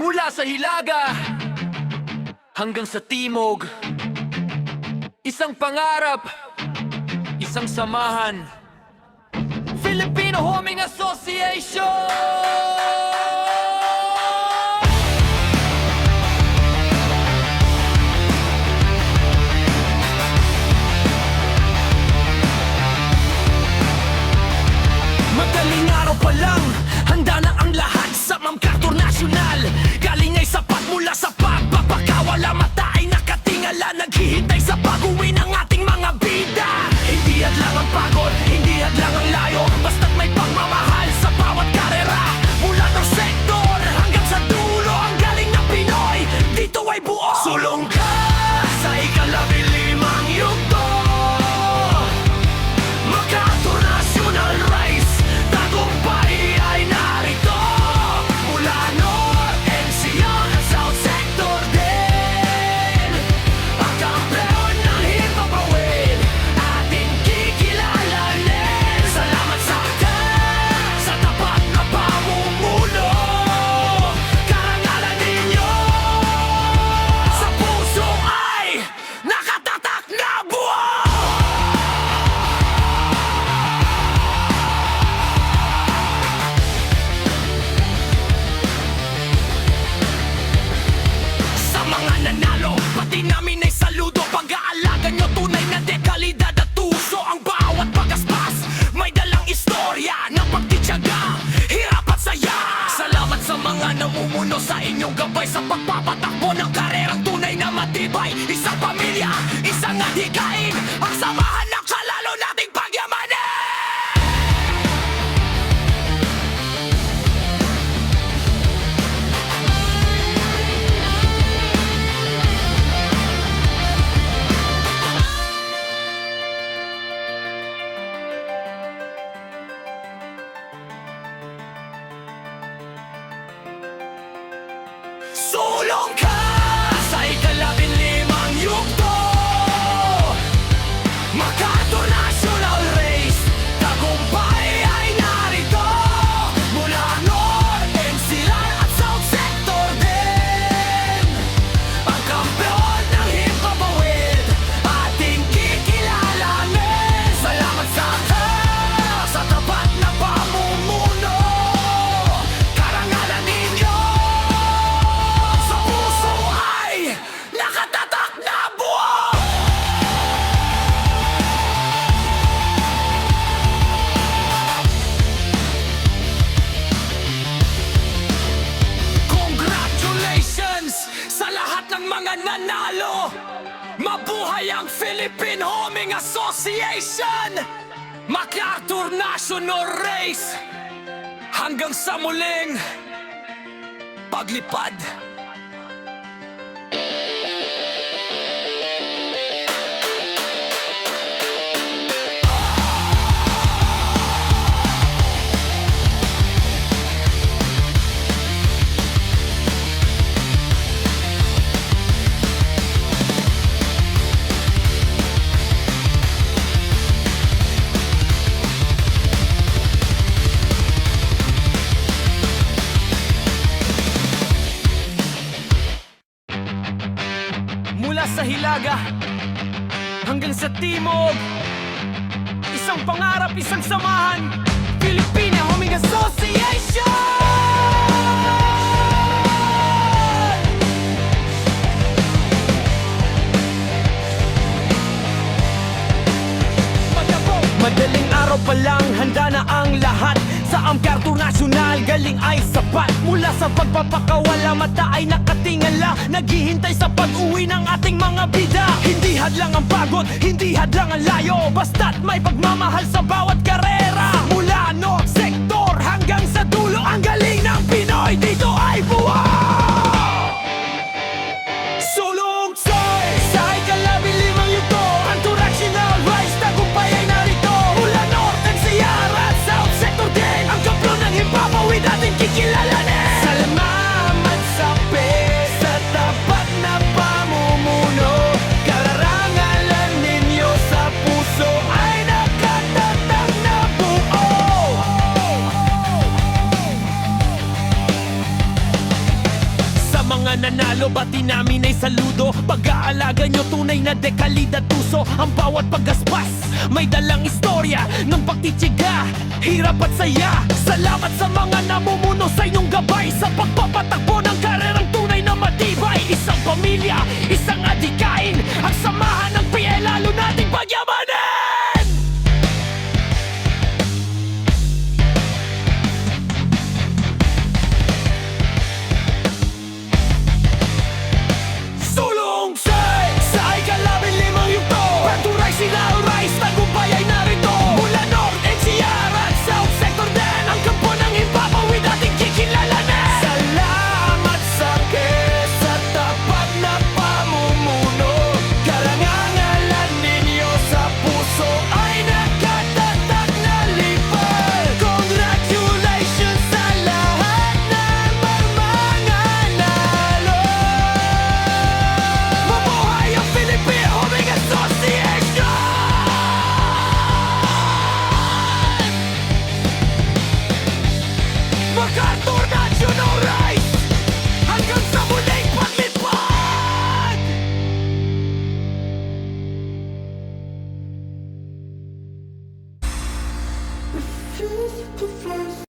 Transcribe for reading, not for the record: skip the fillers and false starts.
Mula sa hilaga hanggang sa timog, isang pangarap, isang samahan. Filipino Homing Association! Madaling araw pa lang, handa na ang lahat sa MacArthur National. Galing ay sapat mula sa pagpapakawala, mata ay nakatingala, naghihintay sa pag-uwi ng ating mga bida. Hindi hadlang ang pagod, hindi hadlang ang layo, basta't may pagmamahal sa bawat karera. Mula ng sektor hanggang sa dulo, ang galing ng Pinoy, dito ay buo. Sulong ka sa ikalabilimang yugto, MacArthur National Race, tagumpay ay narito. Mula North, NCR at South Sector din, ang kampeon ng himpapawid, ating kikilalanin. Salamat sa tapat na pamumuno, karangalan ninyo sa puso ay nakatatak na buo. Sa mga nanalo, pati namin ay saludo. Pag-aalaga nyo tunay na dekalidad at tuso. Ang bawat pagaspas may dalang istorya ng pagtityaga, hirap at saya. Salamat sa mga namumuno sa inyong gabay, sa pagpapatakbo ng karerang tunay na matibay. Isang pamilya, isang adhikain, ang samahan ng kalalo nating pagyamanin. Sulong ka sa ikalabinlimang yugto, MacArthur National Race, tagumpay ay narito. Mula North, NCR at South Sector din, ang kampeon ng himpapawid, ating kikilalanin. Salamat sa tapat na pamumuno, karangalan ninyo sa puso ay nakatatak na buo. Congratulations sa lahat ng mga nanalo. Mabuhay ang Philippine Homing Association, MacArthur National Race. Hanggang sa muling paglipad. Mula sa hilaga hanggang sa timog, isang pangarap, isang samahan. Filipino Homing Association! Madaling araw pa lang, handa na ang lahat. Sa MacArthur National, galing ay sapat. Mula sa pagpapakawala, mata ay nakatingala, naghihintay sa pag-uwi ng ating mga bida. Hindi hadlang ang pagod, hindi hadlang ang layo, basta't may pagmamahal sa bawat karera. Mula North Sector hanggang sa dulo, ang galing ng Pinoy, dito ay buo. Sulong soy sa ikalabinlimang yugto, MacArthur National Race, tagumpay ay narito. Mula North, NCR at South Sector din, ang kampeon ng himpapawid, ating kikilalanin. Salamat sa sa tapat na pamumuno, karangalan ninyo sa puso ay nakatatak na buo. mga nanalo, bati namin ay saludo. Pag-aalaga nyo, tunay na dekalidad tuso. Ang bawat paggaspas, may dalang istorya ng pagtitiyaga, hirap at saya. Salamat sa mga namumuno sa inyong gabay, sa pagpapatakbo ng karerang tunay na matibay. Isang pamilya, isang adikain, ang samahan ng PL lalo nating pagyamanin. Sulong sa ikalabing limang yugto, Paturay sila rise, tagumpay ay narito. Mula North, NCR at South Sector din, ang kampo ng himpapawid ating kikilalanin. Salamat sa sa tapat na pamumuno. Karangalan ninyo sa puso ay nakatatak na lipad. Congratulations sa lahat ng mananalo. Mabuhay ang Philippine Homing Association! MacArthur National Rise! Hanggang sa muling paglipad!